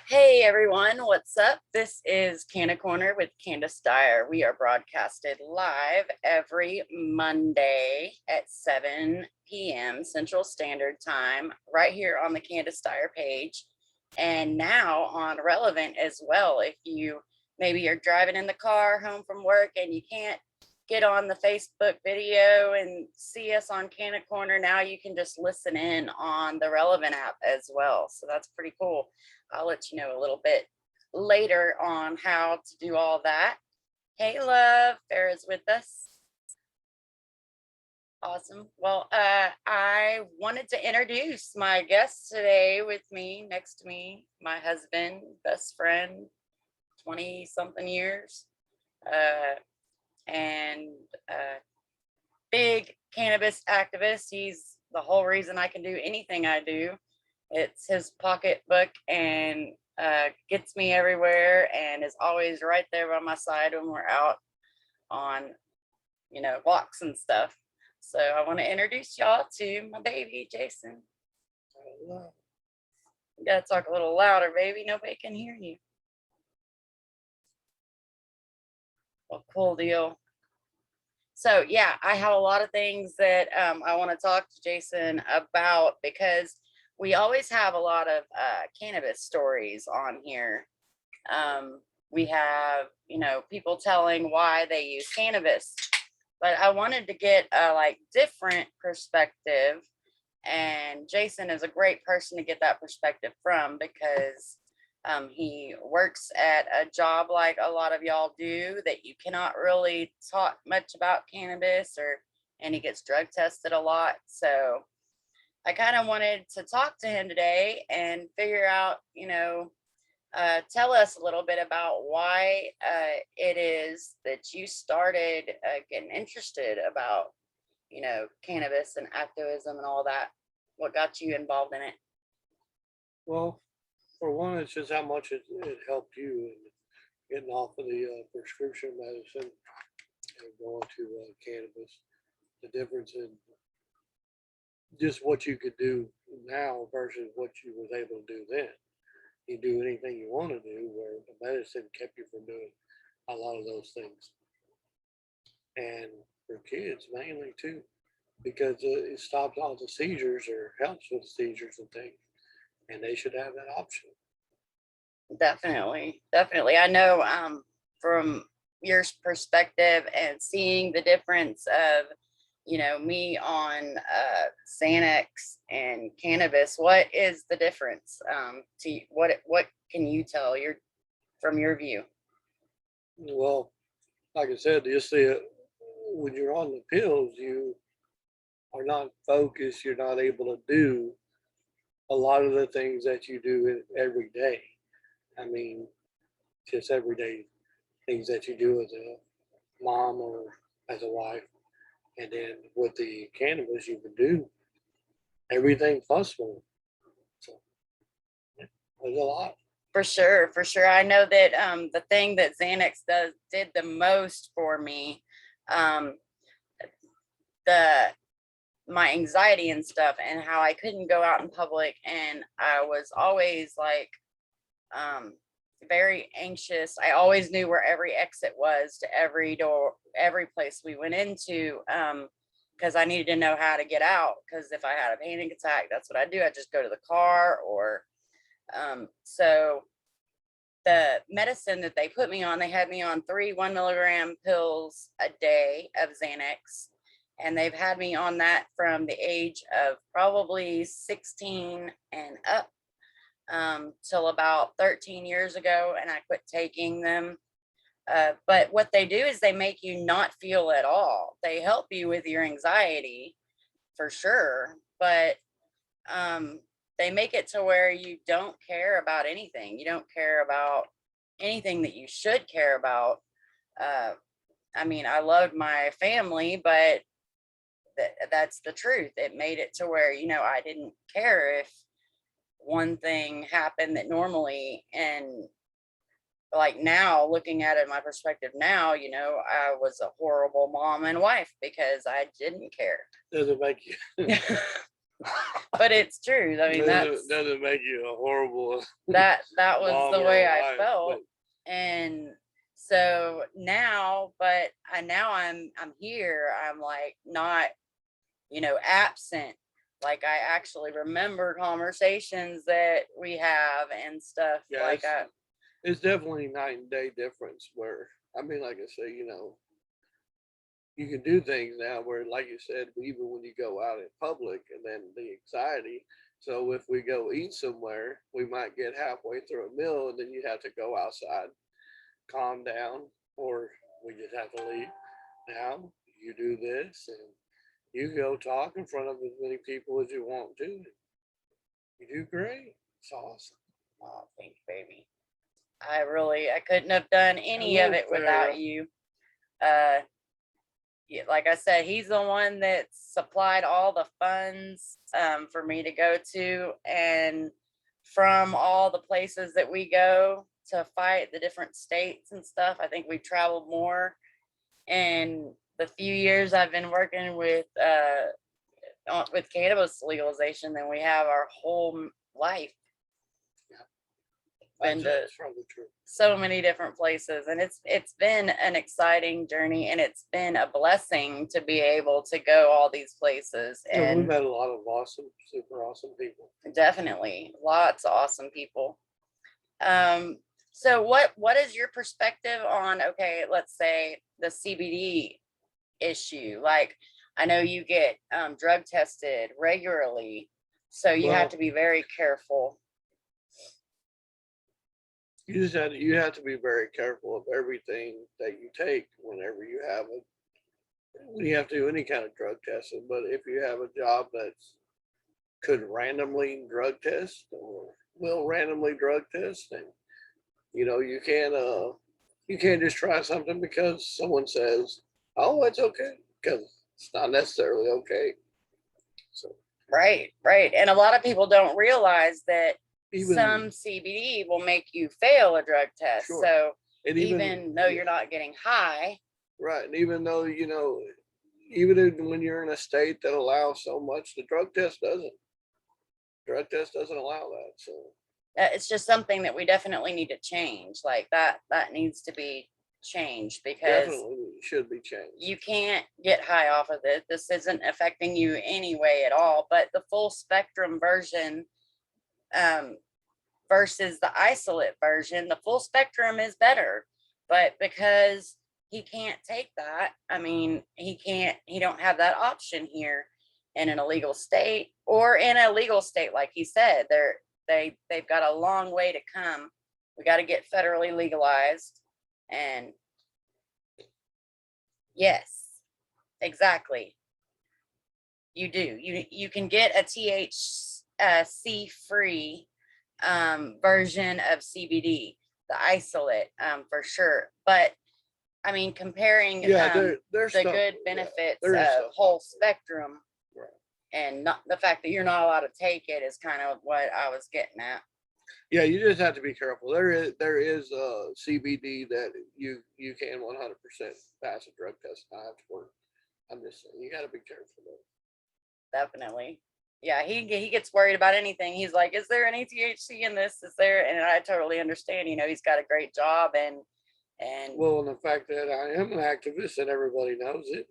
Hey everyone, what's up? This is Canna Corner with Candis Dyer. We are broadcasted live every Monday at 7 p.m. Central Standard Time, right here on the Candis Dyer page, and now on Relevant as well. If you maybe you're driving in the car home from work and you can't get on the Facebook video and see us on Canna Corner, now you can just listen in on the Relevant app as well. So that's pretty cool. I'll let you know a little bit later on how to do all that. Hey, love, Farah's with us. Awesome. Well, I wanted to introduce my guest today with me, next to me, my husband, best friend, 20 something years, and big cannabis activist. He's the whole reason I can do anything I do. It's his pocketbook and gets me everywhere and is always right there by my side when we're out on, walks and stuff. So I want to introduce y'all to my baby, Jason. You gotta talk a little louder, baby. Nobody can hear you. Well, cool deal. So yeah, I have a lot of things that I want to talk to Jason about because we always have a lot of cannabis stories on here. We have, people telling why they use cannabis, but I wanted to get a different perspective, and Jason is a great person to get that perspective from because he works at a job like a lot of y'all do that you cannot really talk much about cannabis, and he gets drug tested a lot. So I kind of wanted to talk to him today and figure out, tell us a little bit about why it is that you started getting interested about, cannabis and activism and all that. What got you involved in it? Well, for one, it's just how much it helped you in getting off of the prescription medicine and going to cannabis. The difference in just what you could do now versus what you was able to do then. You do anything you want to do, where the medicine kept you from doing a lot of those things. And for kids mainly too, because it stops all the seizures or helps with seizures and things, and they should have that option. Definitely. I know from your perspective and seeing the difference of, me on Xanax and cannabis. What is the difference? To what can you tell from your view? Well, like I said, you see it when you're on the pills, you are not focused. You're not able to do a lot of the things that you do every day. I mean, just everyday things that you do as a mom or as a wife. And then with the cannabis, you can do everything plus more. So yeah, there's a lot. For sure, for sure. I know that the thing that Xanax did the most for me, um, the my anxiety and stuff, and how I couldn't go out in public, and I was always um, very anxious. I always knew where every exit was to every door, every place we went into, because I needed to know how to get out. Because if I had a panic attack, that's what I do. I just go to the car, or so the medicine that they put me on, they had me on 3 1 milligram pills a day of Xanax. And they've had me on that from the age of probably 16 and up till about 13 years ago. And I quit taking them. But what they do is they make you not feel at all. They help you with your anxiety for sure. But they make it to where you don't care about anything. You don't care about anything that you should care about. I mean, I loved my family, but that's the truth. It made it to where, I didn't care if one thing happened that normally, and like now looking at it, my perspective now, I was a horrible mom and wife because I didn't care. Doesn't make you But it's true. I mean, doesn't make you a horrible that was mom the or way a I wife, felt. And so now, but now I'm here. I'm like not, absent. Like I actually remember conversations that we have and stuff. yeah, it's definitely night and day difference. Where I mean, like I say, you can do things now where, like you said, even when you go out in public, and then the anxiety. So if we go eat somewhere, we might get halfway through a meal, and then you have to go outside, calm down, or we just have to leave. Now you do this, and you go talk in front of as many people as you want to. You do great. It's awesome. Oh, thank you, baby. I couldn't have done any of Hello, it without Farrah. you. Yeah, like I said, he's the one that supplied all the funds for me to go to, and from all the places that we go to fight, the different states and stuff. I think we traveled more in the few years I've been working with cannabis legalization than we have our whole life. Been to That's probably true. so many different places, and it's been an exciting journey, and it's been a blessing to be able to go all these places. Yeah, we And met a lot of awesome, super awesome people. definitely lots of awesome people. So what is your perspective on, okay, let's say the CBD issue? Like, I know you get drug tested regularly, so you have to be very careful. You have to be very careful of everything that you take whenever you have when you have to do any kind of drug testing. But if you have a job that's could randomly drug test or will randomly drug test, and you can't just try something because someone says, oh, it's okay, because it's not necessarily okay. So Right. And a lot of people don't realize that even some CBD will make you fail a drug test. Sure. So and even though you're not getting high, right, and even though even when you're in a state that allows so much, the drug test doesn't. Drug test doesn't allow that. So it's just something that we definitely need to change. Like that needs to be changed, because definitely should be changed. you can't get high off of it. This isn't affecting you anyway at all. But the full spectrum version versus the isolate version, the full spectrum is better. But because he can't take that, I mean, he don't have that option here in an illegal state, or in a legal state. Like he said, they've got a long way to come. We got to get federally legalized. And yes, exactly. You do. You can get a THC free version of CBD, the isolate, for sure. But I mean, comparing there's the good benefits of whole spectrum, right, and not the fact that you're not allowed to take it, is kind of what I was getting at. Yeah, you just have to be careful. There is CBD that you can 100% pass a drug test. I have to work. I'm just saying, you got to be careful though. Definitely. Yeah, he gets worried about anything. He's like, is there any THC in this? Is there? And I totally understand. He's got a great job, and well, and the fact that I am an activist and everybody knows it,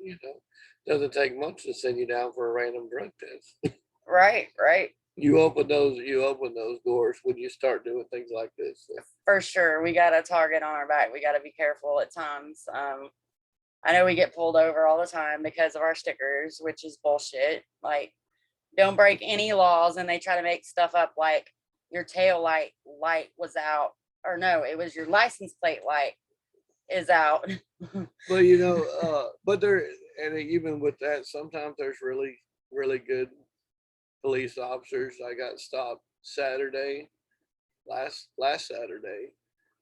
doesn't take much to send you down for a random drug test. Right. You open those doors when you start doing things like this. So. For sure, we got a target on our back. We got to be careful at times. I know we get pulled over all the time because of our stickers, which is bullshit. Like, don't break any laws, and they try to make stuff up like your tail light was out, or no, it was your license plate light is out. But but there, and even with that, sometimes there's really, really good police officers. I got stopped last Saturday.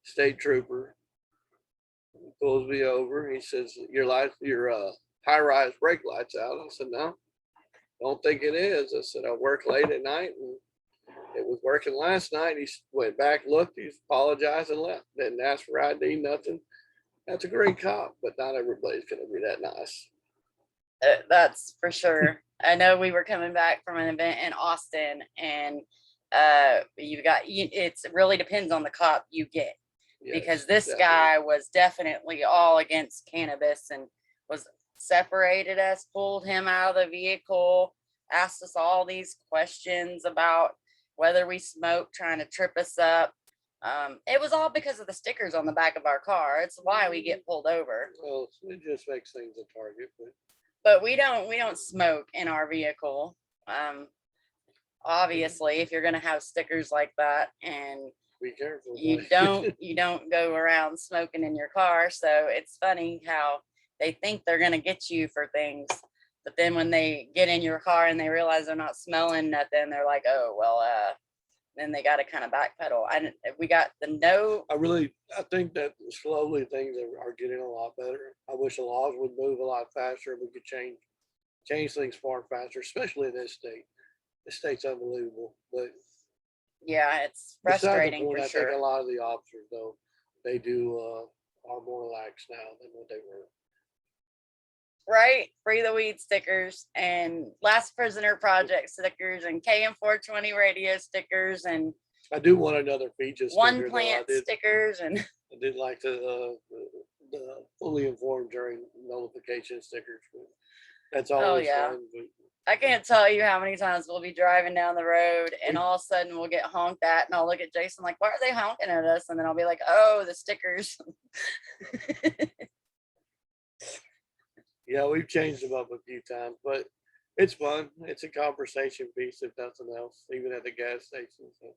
State trooper pulls me over. He says, your high-rise brake light's out. I said, no, don't think it is. I said, I work late at night, and it was working last night. He went back, looked, he apologized, and left. Didn't ask for ID, nothing. That's a great cop, but not everybody's going to be that nice. That's for sure. I know we were coming back from an event in Austin, and it really depends on the cop you get, because Yes, this definitely. guy was definitely all against cannabis and was separated us, pulled him out of the vehicle, asked us all these questions about whether we smoked, trying to trip us up. It was all because of the stickers on the back of our car. It's why we get pulled over. Well, it just makes things a target, but But we don't smoke in our vehicle. Obviously, if you're gonna have stickers like that, and be careful. you buddy. don't go around smoking in your car. So it's funny how they think they're gonna get you for things, but then when they get in your car and they realize they're not smelling nothing, they're like, oh well, then they got to kind of backpedal. We got the no. I think that slowly things are getting a lot better. I wish the laws would move a lot faster. We could change things far faster, especially in this state. This state's unbelievable. But Yeah, it's beside the frustrating point, for I think a sure. lot of the officers, though, they do are more lax now than what they were. Right? Free the weed stickers and Last Prisoner Project stickers and KM420 radio stickers and I do want another feature One sticker, though. Plant stickers and I did like the fully informed during notification stickers. But that's oh always yeah. fun. But I can't tell you how many times we'll be driving down the road and We- all of a sudden we'll get honked at, and I'll look at Jason like, why are they honking at us? And then I'll be like, oh, the stickers. yeah, we've changed them up a few times, but it's fun. It's a conversation piece, if nothing else, even at the gas station. So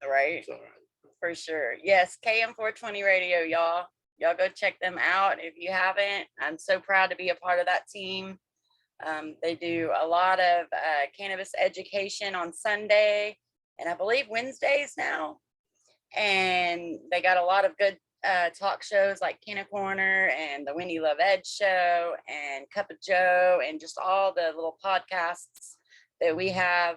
Right? it's all right. For sure. Yes, KM420 Radio, y'all. Y'all go check them out if you haven't. I'm so proud to be a part of that team. They do a lot of cannabis education on Sunday and I believe Wednesdays now. And they got a lot of good talk shows like Canna Corner and the Wendy Love Ed Show and Cup of Joe and just all the little podcasts that we have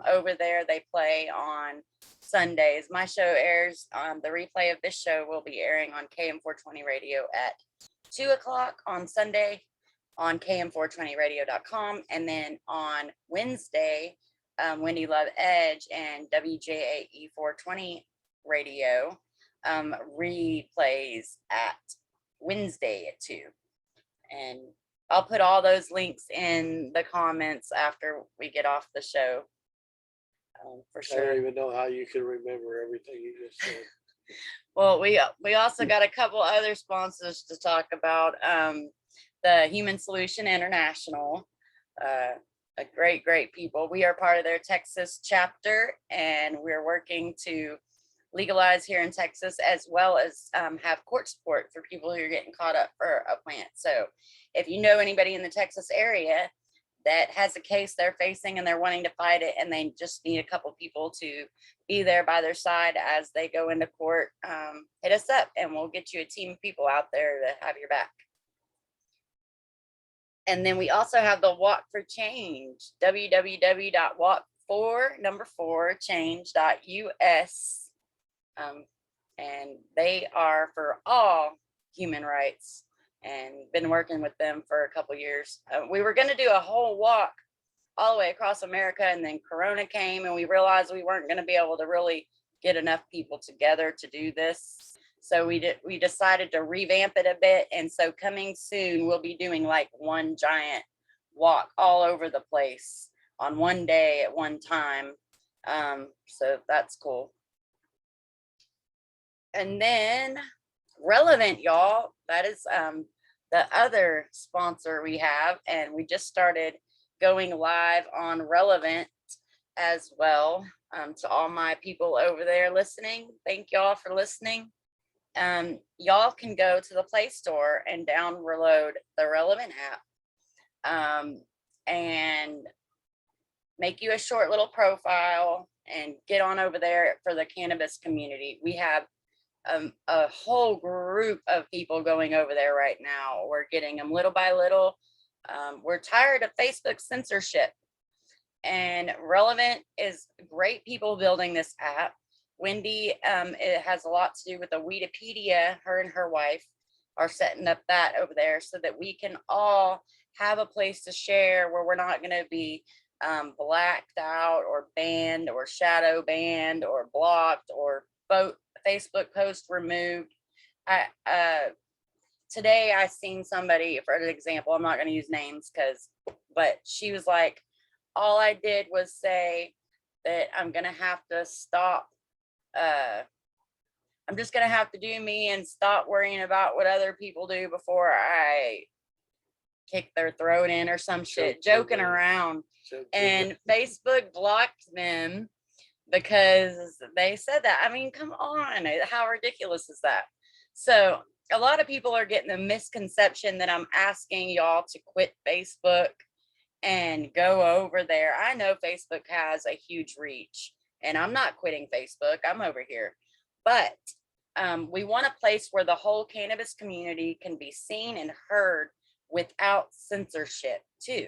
over there. They play on Sundays. My show airs, the replay of this show will be airing on KM420 Radio at 2:00 on Sunday on KM420radio.com. And then on Wednesday, Wendy Love Edge and WJAE 420 Radio replays at Wednesday at 2. And I'll put all those links in the comments after we get off the show. For I don't sure. even know how you can remember everything you just said. Well, we also got a couple other sponsors to talk about. The Human Solution International, a great people. We are part of their Texas chapter, and we're working to legalize here in Texas, as well as have court support for people who are getting caught up for a plant. So if you know anybody in the Texas area that has a case they're facing and they're wanting to fight it, and they just need a couple people to be there by their side as they go into court, hit us up and we'll get you a team of people out there to have your back. And then we also have the Walk for Change, www.walk4change.us. And they are for all human rights, and been working with them for a couple years. We were going to do a whole walk all the way across America, and then Corona came and we realized we weren't going to be able to really get enough people together to do this. So we decided to revamp it a bit. And so coming soon, we'll be doing like one giant walk all over the place on one day at one time. So that's cool. And then Relevant, y'all, that is the other sponsor we have, and we just started going live on Relevant as well. To all my people over there listening, thank y'all for listening. Y'all can go to the Play Store and download the Relevant app, and make you a short little profile and get on over there for the cannabis community. We have a whole group of people going over there right now. We're getting them little by little. We're tired of Facebook censorship, and Relevant is great people building this app. Wendy, it has a lot to do with the Weedopedia. Her and her wife are setting up that over there so that we can all have a place to share where we're not going to be blacked out or banned or shadow banned or blocked or Facebook post removed. Today I seen somebody, for an example, I'm not going to use names but she was like, all I did was say that I'm going to have to stop. I'm just going to have to do me and stop worrying about what other people do before I kick their throat in or some shit, joking around. And Facebook blocked them because they said that. I mean, come on, how ridiculous is that? So a lot of people are getting the misconception that I'm asking y'all to quit Facebook and go over there. I know Facebook has a huge reach, and I'm not quitting Facebook. I'm over here. But we want a place where the whole cannabis community can be seen and heard without censorship too.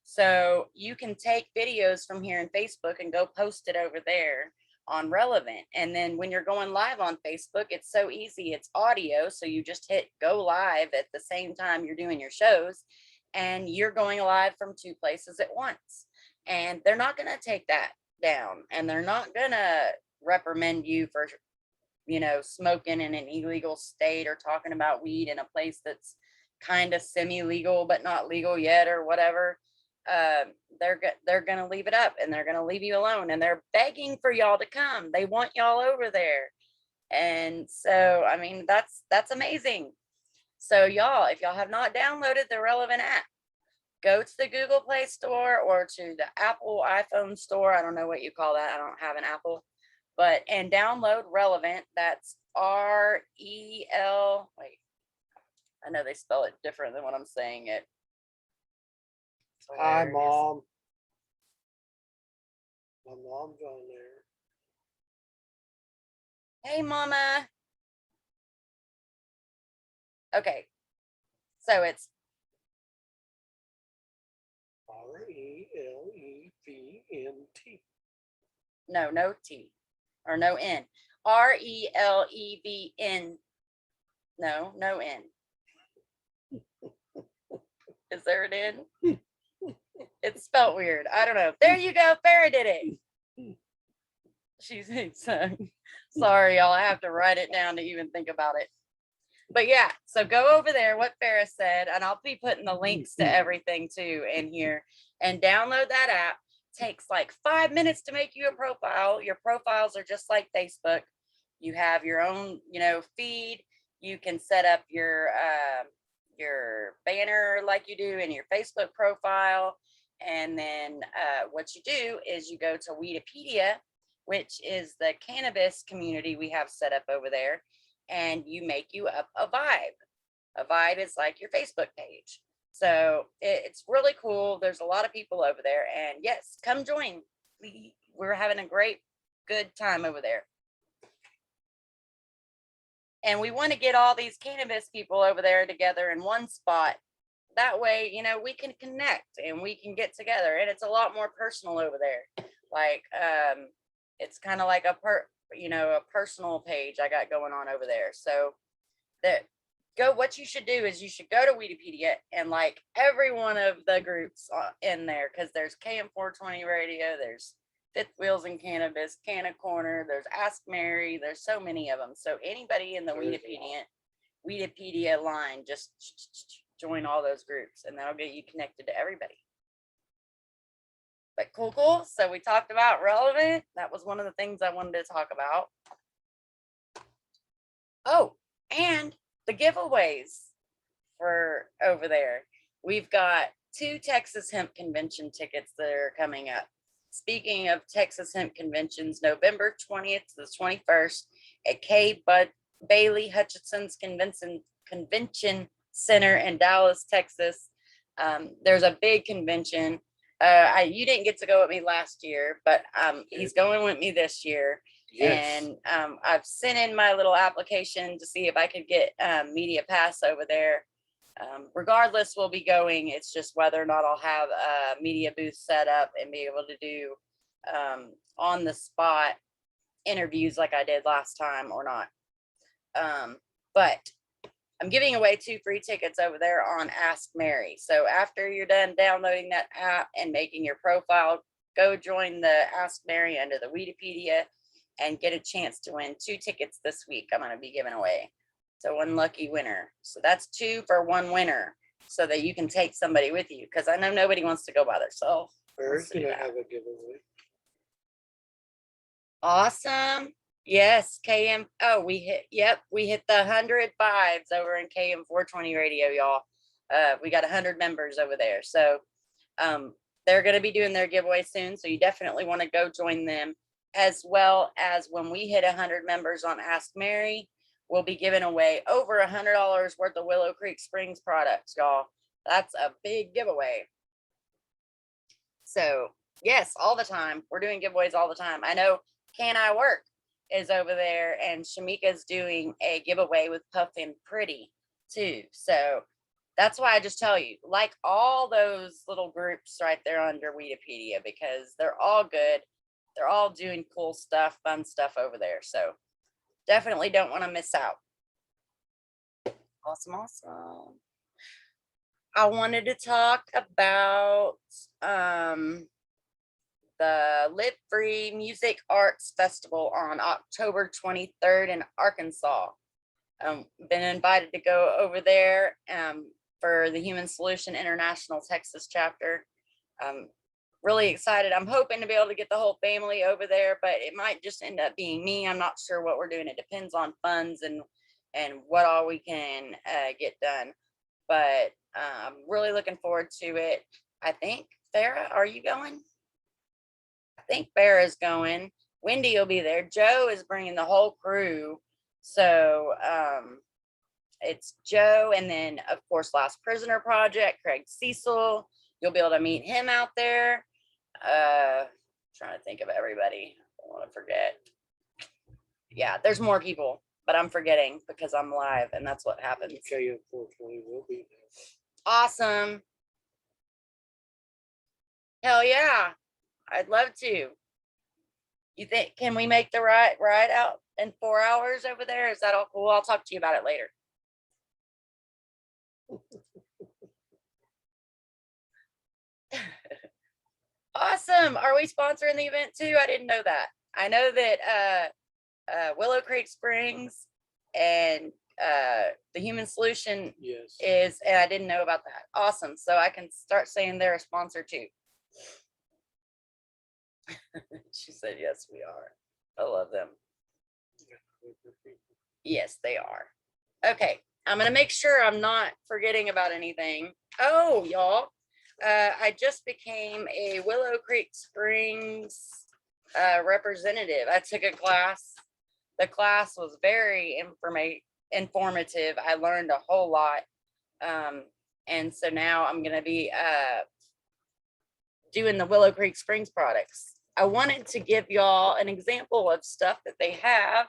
So you can take videos from here in Facebook and go post it over there on Relevant. And then when you're going live on Facebook, it's so easy. It's audio. So you just hit go live at the same time you're doing your shows, and you're going live from two places at once. And they're not going to take that down, and they're not going to reprimand you for, smoking in an illegal state or talking about weed in a place that's kind of semi-legal but not legal yet or whatever. They're gonna leave it up, and they're gonna leave you alone, and they're begging for y'all to come. They want y'all over there. And so I mean, that's amazing. So y'all, if y'all have not downloaded the Relevant app, go to the Google Play Store or to the Apple iPhone store. I don't know what you call that. I don't have an Apple. And download Relevant. That's REL. Wait, I know they spell it different than what I'm saying it. Hi, Mom. My mom's on there. Hey, Mama. Okay, so it's RELEVNT. no T or no N. RELEVN. No N. Is there an N? It's spelled weird. I don't know. There you go. Farrah did it. She's sorry, y'all. I have to write it down to even think about it. But yeah, so go over there, what Farrah said, and I'll be putting the links to everything too in here, and download that app. Takes like 5 minutes to make you a profile. Your profiles are just like Facebook. You have your own, feed. You can set up your banner like you do in your Facebook profile. And then what you do is you go to Weedipedia, which is the cannabis community we have set up over there, and you make you up a vibe. A vibe is like your Facebook page. So it's really cool. There's a lot of people over there, and yes, come join. We're having a good time over there. And we want to get all these cannabis people over there together in one spot. That way, we can connect and we can get together, and it's a lot more personal over there. Like, it's kind of like a personal page I got going on over there. So what you should do is you should go to Weedipedia and like every one of the groups in there, because there's KM420 Radio, there's Fifth Wheels in Cannabis, Canna Corner, there's Ask Mary, there's so many of them. So anybody in the Weedipedia line, just join all those groups, and that'll get you connected to everybody. But cool. So we talked about Relevant. That was one of the things I wanted to talk about. Oh, and the giveaways for over there. We've got 2 Texas Hemp Convention tickets that are coming up. Speaking of Texas Hemp Conventions, November 20th to the 21st at K. Bud Bailey Hutchinson's Convention Center in Dallas, Texas. There's a big convention. You didn't get to go with me last year, but he's going with me this year. Yes. And I've sent in my little application to see if I could get media pass over there. Regardless, we'll be going. It's just whether or not I'll have a media booth set up and be able to do on the spot interviews like I did last time or not. But I'm giving away 2 free tickets over there on Ask Mary. So after you're done downloading that app and making your profile, go join the Ask Mary under the Wikipedia and get a chance to win 2 tickets this week. I'm going to be giving away. So 1 lucky winner. So that's 2 for 1 winner so that you can take somebody with you. Because I know nobody wants to go by themselves. Mary's gonna have a giveaway. Awesome. Yes, KM. Oh, we hit the 100 vibes over in KM 420 radio, y'all. We got 100 members over there. So they're going to be doing their giveaway soon. So you definitely want to go join them, as well as when we hit 100 members on Ask Mary, we'll be giving away over $100 worth of Willow Creek Springs products, y'all. That's a big giveaway. So yes, all the time. We're doing giveaways all the time. I know Can I Work is over there, and Shamika's doing a giveaway with Puff and Pretty too. So that's why I just tell you, like all those little groups right there under Wikipedia, because they're all good. They're all doing cool stuff, fun stuff over there. So definitely don't want to miss out. Awesome. I wanted to talk about the Live Free Music Arts Festival on October 23rd in Arkansas. Been invited to go over there for the Human Solution International Texas chapter. Really excited. I'm hoping to be able to get the whole family over there, but it might just end up being me. I'm not sure what we're doing. It depends on funds and what all we can get done. But I'm really looking forward to it. I think, Farah, are you going? I think Farah's going. Wendy will be there. Joe is bringing the whole crew. So it's Joe, and then, of course, Last Prisoner Project, Craig Cecil. You'll be able to meet him out there. Trying to think of everybody. I don't want to forget. Yeah, there's more people, but I'm forgetting because I'm live, and that's what happens. KM 420 will be there. Awesome. Hell yeah. I'd love to. You think, can we make the ride out in 4 hours over there? Is that all cool? I'll talk to you about it later. Awesome. Are we sponsoring the event too? I didn't know that. I know that Willow Creek Springs and the Human Solution is, and I didn't know about that. Awesome. So I can start saying they're a sponsor too. She said, yes, we are. I love them. Yes, they are. Okay. I'm going to make sure I'm not forgetting about anything. Oh, y'all. I just became a Willow Creek Springs representative. I took a class. The class was very informative. I learned a whole lot. And so now I'm going to be doing the Willow Creek Springs products. I wanted to give y'all an example of stuff that they have.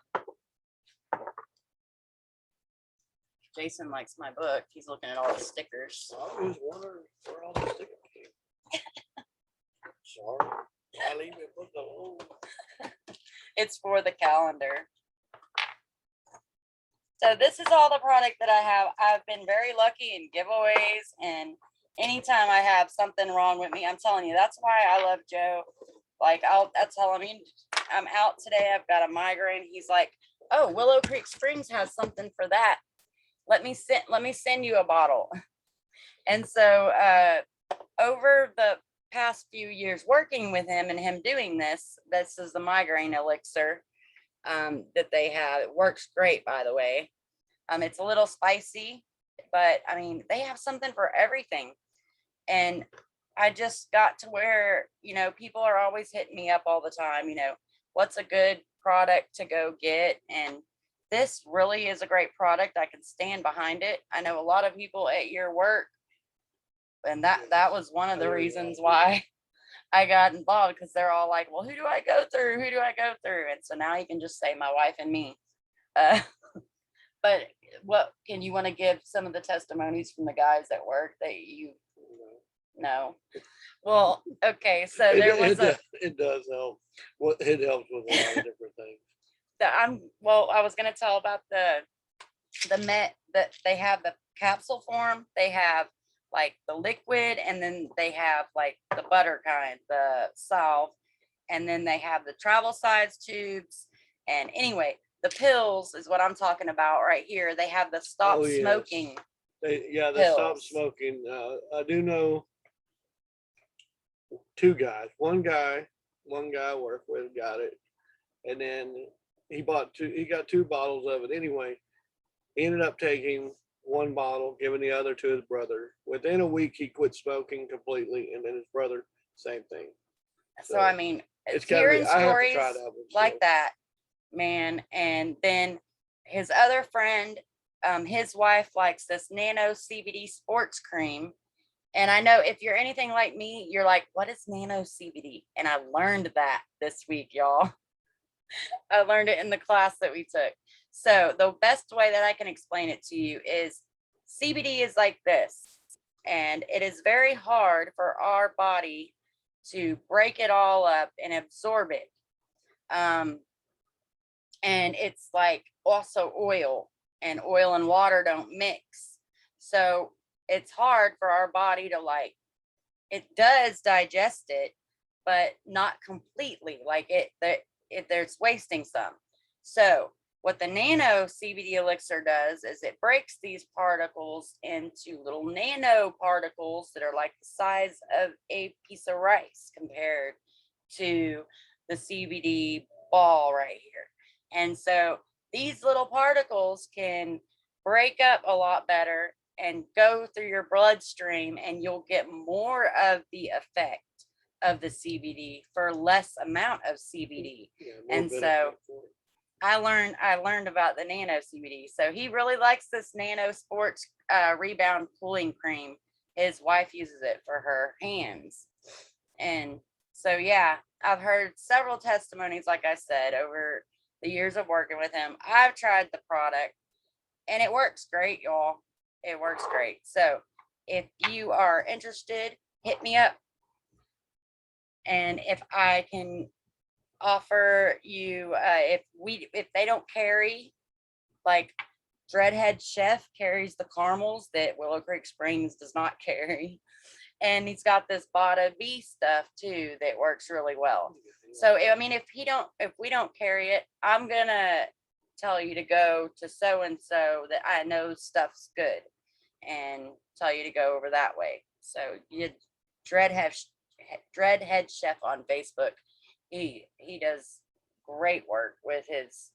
Jason likes my book. He's looking at all the stickers. I was wondering where all the stickers came. Sorry. I leave it with the alone. It's for the calendar. So this is all the product that I have. I've been very lucky in giveaways, and anytime I have something wrong with me, I'm telling you, that's why I love Joe. Like I'll tell him, I'm out today. I've got a migraine. He's like, oh, Willow Creek Springs has something for that. Let me send you a bottle. And so over the past few years working with him and him doing this is the migraine elixir that they have. It works great, by the way. It's a little spicy, but I mean, they have something for everything. And I just got to where, people are always hitting me up all the time, what's a good product to go get? And this really is a great product. I can stand behind it. I know a lot of people at your work, and that was one of the reasons why I got involved, because they're all like, well, who do I go through? Who do I go through? And so now you can just say my wife and me. But what can you want to give some of the testimonies from the guys at work that you know? Well, okay. So there was it does help. It helps with a lot of different things. I was going to tell about the they have the capsule form, they have like the liquid, and then they have like the butter kind, the salve, and then they have the travel size tubes. And anyway, the pills is what I'm talking about right here. They have the stop Oh, yes. smoking. They stop Pills. smoking. I do know two guys. One guy I work with got it, and then he got two bottles of it anyway. He ended up taking one bottle, giving the other to his brother. Within a week, he quit smoking completely, and then his brother, same thing. So I mean, it's gotta hearing be. I have to stories try that one. like that, man. And then his other friend, his wife likes this Nano CBD sports cream. And I know if you're anything like me, you're like, what is Nano CBD? And I learned that this week, y'all. I learned it in the class that we took. So the best way that I can explain it to you is CBD is like this, and it is very hard for our body to break it all up and absorb it. And it's like also oil, and oil and water don't mix. So it's hard for our body to like, it does digest it, but not completely. Like there's wasting some. So what the Nano CBD elixir does is it breaks these particles into little nano particles that are like the size of a piece of rice compared to the CBD ball right here. And so these little particles can break up a lot better and go through your bloodstream, and you'll get more of the effect of the CBD for less amount of CBD. Yeah, and so I learned about the Nano CBD. So he really likes this Nano Sports Rebound Cooling Cream. His wife uses it for her hands. And so, yeah, I've heard several testimonies, like I said, over the years of working with him. I've tried the product, and it works great, y'all. It works great. So if you are interested, hit me up. And if I can offer you, if they don't carry, like Dreadhead Chef carries the caramels that Willow Creek Springs does not carry. And he's got this Bada B stuff too that works really well. So I mean, if we don't carry it, I'm gonna tell you to go to so and so that I know stuff's good, and tell you to go over that way. So you Dreadhead Chef on Facebook. He does great work with his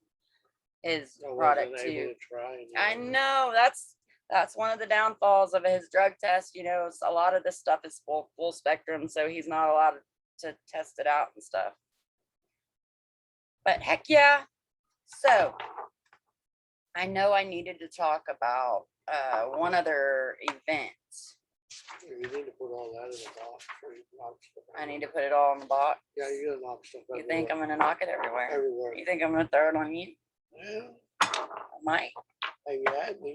product too. I know that's one of the downfalls of his drug test. You know, a lot of this stuff is full spectrum, so he's not allowed to test it out and stuff. But heck yeah. So I know I needed to talk about one other event. You need to put all that in the box. I need to put it all in the box. Yeah, you're gonna knock stuff You think I'm gonna knock it everywhere? Everywhere. You think I'm gonna throw it on you? Well, I might. hey, at me.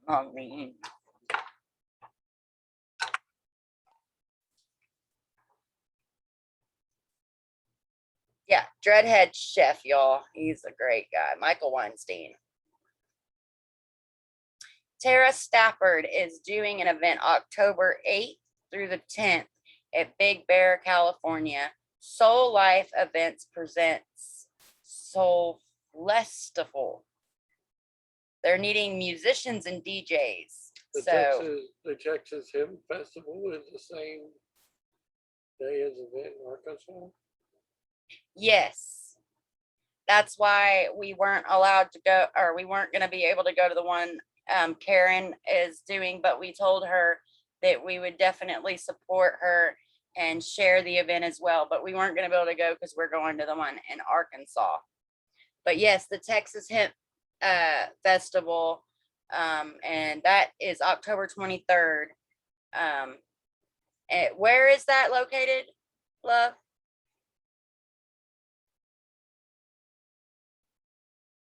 On me. Yeah, Dreadhead Chef, y'all. He's a great guy. Michael Weinstein. Tara Stafford is doing an event October 8th through the 10th at Big Bear, California. Soul Life Events presents Soul Festival. They're needing musicians and DJs. The Texas Hemp Festival is the same day as the event in Arkansas? Yes. That's why we weren't allowed to go, or we weren't going to be able to go to the one Karen is doing, but we told her that we would definitely support her and share the event as well. But we weren't going to be able to go because we're going to the one in Arkansas. But yes, the Texas Hemp Festival, and that is October 23rd. Where is that located, love?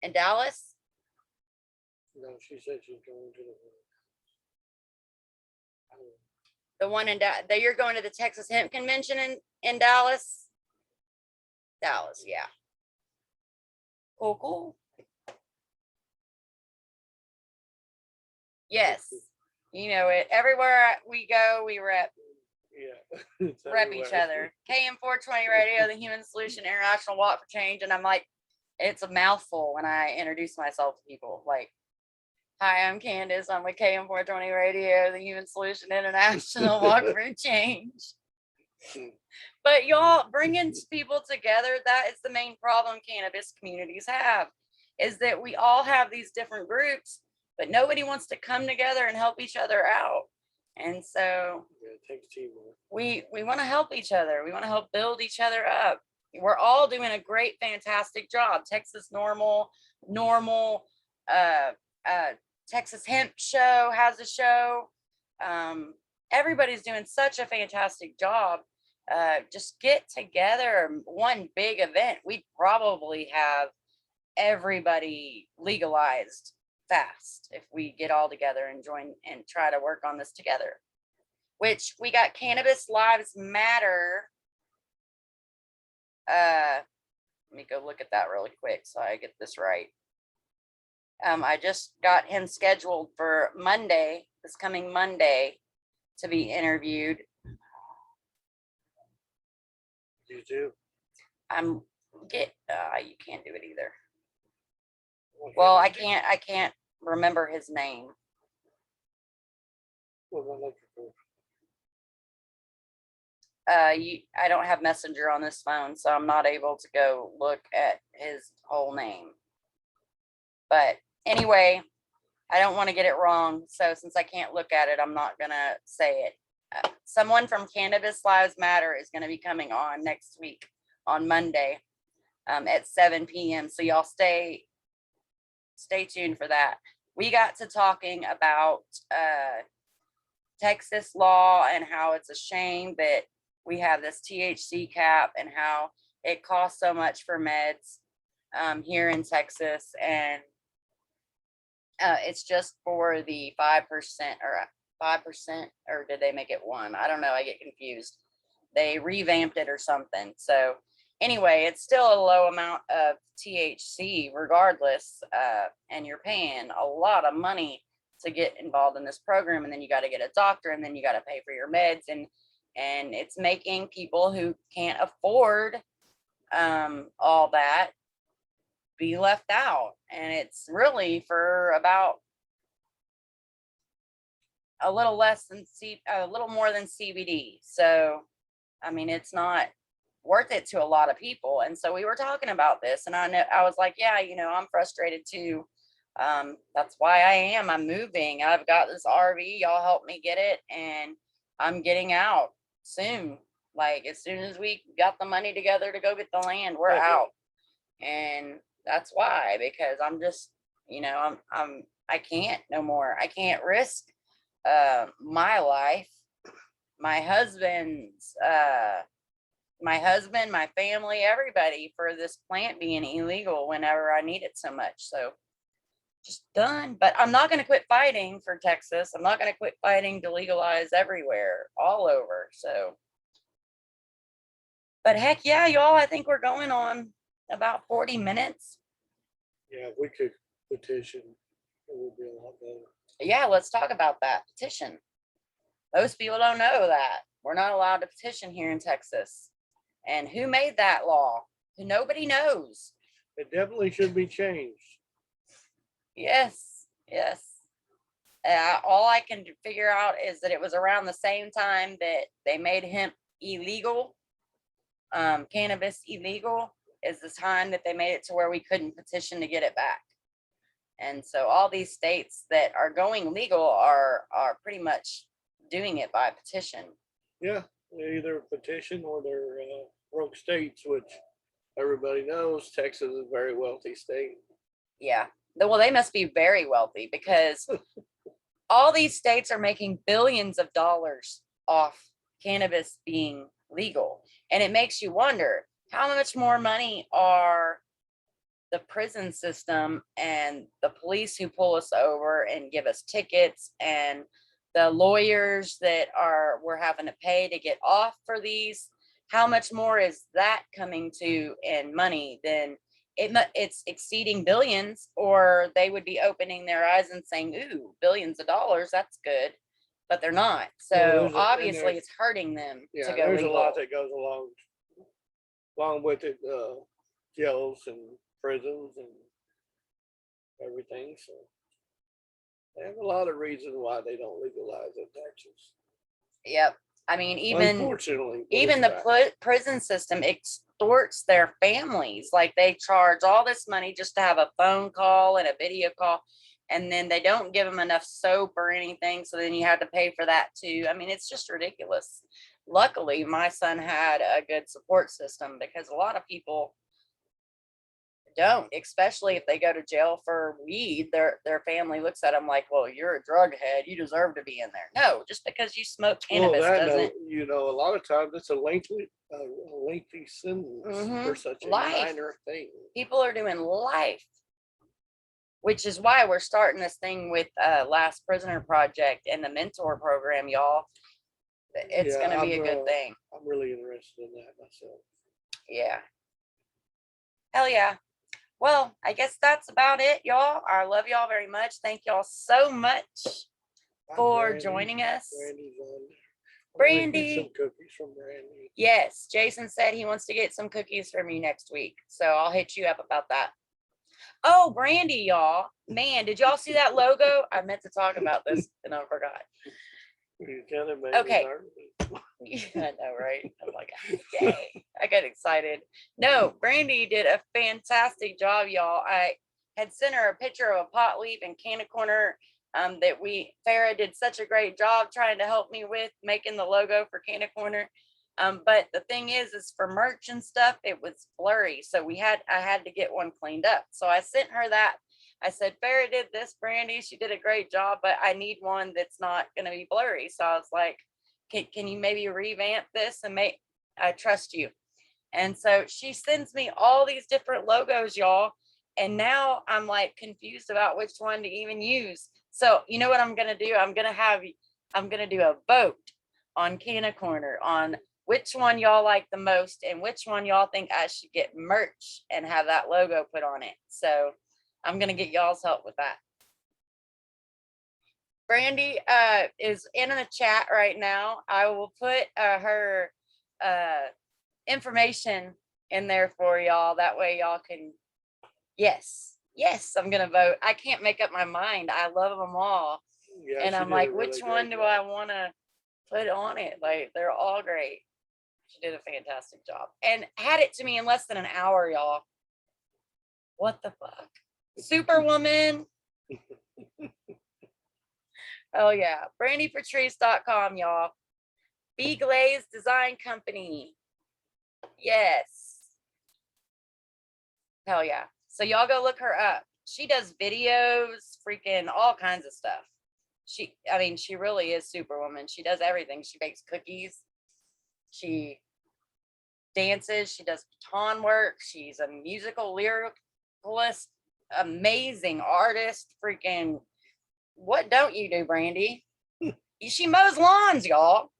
In Dallas? No, she said she's going to the one in Dallas. You're going to the Texas Hemp Convention in Dallas? Dallas, yeah. Cool. Yes. You know it. Everywhere we go, we rep Yeah. It's rep each everywhere. other. KM420 Radio, the Human Solution International Walk for Change. And I'm like, it's a mouthful when I introduce myself to people. Like, hi, I'm Candis. I'm with KM420 Radio, the Human Solution International Walk for Change. But y'all, bringing people together, that is the main problem cannabis communities have, is that we all have these different groups, but nobody wants to come together and help each other out. And so Yeah, it takes teamwork. we want to help each other. We want to help build each other up. We're all doing a great, fantastic job. Texas Normal, uh, Texas Hemp show has a show. Everybody's doing such a fantastic job. Just get together, one big event. We'd probably have everybody legalized fast if we get all together and join and try to work on this together. Which we got Cannabis Lives Matter. Let me go look at that really quick so I get this right. I just got him scheduled for Monday, this coming Monday, to be interviewed. You do. You can't do it either. Well, I can't remember his name. What am I looking for? I don't have Messenger on this phone, so I'm not able to go look at his whole name. But anyway, I don't want to get it wrong. So since I can't look at it, I'm not going to say it. Someone from Cannabis Lives Matter is going to be coming on next week on Monday at 7 p.m. So y'all stay tuned for that. We got to talking about Texas law and how it's a shame that we have this THC cap and how it costs so much for meds here in Texas. And it's just for the 5% or 5%, or did they make it 1? I don't know. I get confused. They revamped it or something. So anyway, it's still a low amount of THC regardless. And you're paying a lot of money to get involved in this program. And then you got to get a doctor, and then you got to pay for your meds. And it's making people who can't afford all that be left out. And it's really for about a little more than CBD. So, I mean, it's not worth it to a lot of people. And so we were talking about this, and I was like, yeah, I'm frustrated too. That's why I'm moving. I've got this RV. Y'all help me get it. And I'm getting out soon. Like as soon as we got the money together to go get the land, we're out. And that's why, because I'm just, I can't no more. I can't risk my life, my husband, my family, everybody for this plant being illegal whenever I need it so much. So just done. But I'm not going to quit fighting for Texas. I'm not going to quit fighting to legalize everywhere, all over. So, but heck yeah, y'all, I think we're going on about 40 minutes. Yeah, if we could petition, it would be a lot better. Yeah, let's talk about that petition. Most people don't know that we're not allowed to petition here in Texas. And who made that law? Nobody knows. It definitely should be changed. Yes. All I can figure out is that it was around the same time that they made hemp illegal, cannabis illegal, is the time that they made it to where we couldn't petition to get it back. And so all these states that are going legal are pretty much doing it by petition. Yeah, they're either petition or they're broke states, which everybody knows Texas is a very wealthy state. Yeah. Well, they must be very wealthy because all these states are making billions of dollars off cannabis being legal. And it makes you wonder, how much more money are the prison system and the police who pull us over and give us tickets and the lawyers that we're having to pay to get off for these? How much more is that coming to in money than it's exceeding billions, or they would be opening their eyes and saying, ooh, billions of dollars, that's good. But they're not. So obviously it's hurting them to go there's legal. a lot that goes along with it, jails and prisons and everything. So they have a lot of reasons why they don't legalize it in Texas. Yep. I mean, Unfortunately, even the prison system extorts their families. Like, they charge all this money just to have a phone call and a video call, and then they don't give them enough soap or anything, so then you have to pay for that too. I mean, it's just ridiculous. Luckily, my son had a good support system, because a lot of people don't, especially if they go to jail for weed. Their family looks at them like, well, you're a drug head, you deserve to be in there. No, just because you smoke cannabis doesn't. A lot of times it's a lengthy sentence for such a minor thing. People are doing life, which is why we're starting this thing with Last Prisoner Project and the mentor program, y'all. It's going to be a good thing. I'm really interested in that myself. Yeah. Hell yeah. Well, I guess that's about it, y'all. I love y'all very much. Thank y'all so much for joining us. Brandy. Some cookies from Brandy. Yes, Jason said he wants to get some cookies from you next week, so I'll hit you up about that. Oh, Brandy, y'all. Man, did y'all see that logo? I meant to talk about this and I forgot. Okay. Yeah, I know, right? I'm like, yay. I got excited. No, Brandy did a fantastic job, y'all. I had sent her a picture of a pot leaf and Canna Corner that Farrah did such a great job trying to help me with making the logo for Canna Corner. But the thing is for merch and stuff, it was blurry. So I had to get one cleaned up. So I sent her that. I said, Farrah did this, Brandy. She did a great job, but I need one that's not going to be blurry. So I was like, can you maybe revamp this and I trust you. And so she sends me all these different logos, y'all. And now I'm like confused about which one to even use. So you know what I'm going to do? I'm going to do a vote on Canna Corner on which one y'all like the most and which one y'all think I should get merch and have that logo put on it. So I'm going to get y'all's help with that. Brandy is in the chat right now. I will put her information in there for y'all. That way y'all can, yes, I'm going to vote. I can't make up my mind. I love them all. Yeah, and I'm like, which one do I want to put on it? Like, they're all great. She did a fantastic job and had it to me in less than an hour, y'all. What the fuck? Superwoman. Oh yeah. BrandyPatrice.com, y'all. B Glaze Design Company. Yes. Hell yeah. So y'all go look her up. She does videos, freaking all kinds of stuff. She really is Superwoman. She does everything. She bakes cookies. She dances. She does baton work. She's a musical lyricist, amazing artist. Freaking, what don't you do, Brandy? She mows lawns, y'all.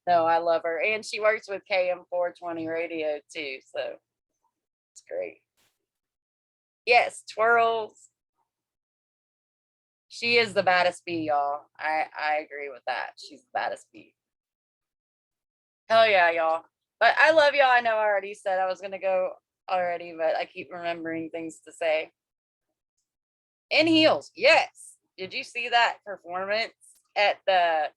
No, I love her. And she works with KM420 radio too. So it's great. Yes, twirls. She is the baddest bee, y'all. I agree with that. She's the baddest bee. Hell yeah, y'all. But I love y'all. I know I already said I was going to go already, but I keep remembering things to say. In heels. Yes. Did you see that performance at the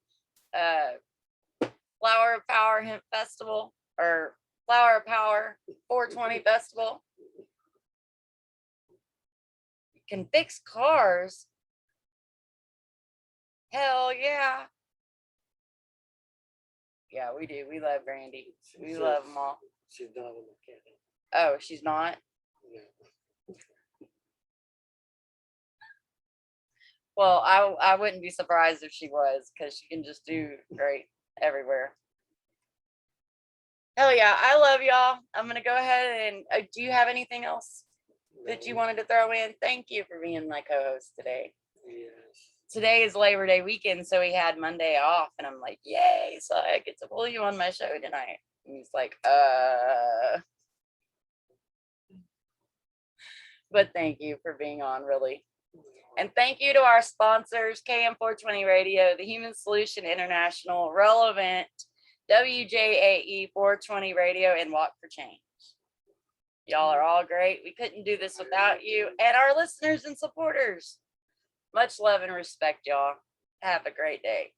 Flower of Power Hemp Festival or Flower of Power 420 Festival? You can fix cars. Hell yeah. Yeah, we do. We love Brandy. We love them all. She's not a mechanic. Oh, she's not? No. Well, I wouldn't be surprised if she was, because she can just do great everywhere. Hell yeah, I love y'all. I'm going to go ahead and do you have anything else that you wanted to throw in? Thank you for being my co-host today. Yes. Today is Labor Day weekend, so we had Monday off, and I'm like, yay, so I get to pull you on my show tonight. And he's like, But thank you for being on, really. And thank you to our sponsors, KM420 Radio, the Human Solution International, Relevant, WJAE 420 Radio, and Walk for Change. Y'all are all great. We couldn't do this without you and our listeners and supporters. Much love and respect, y'all. Have a great day.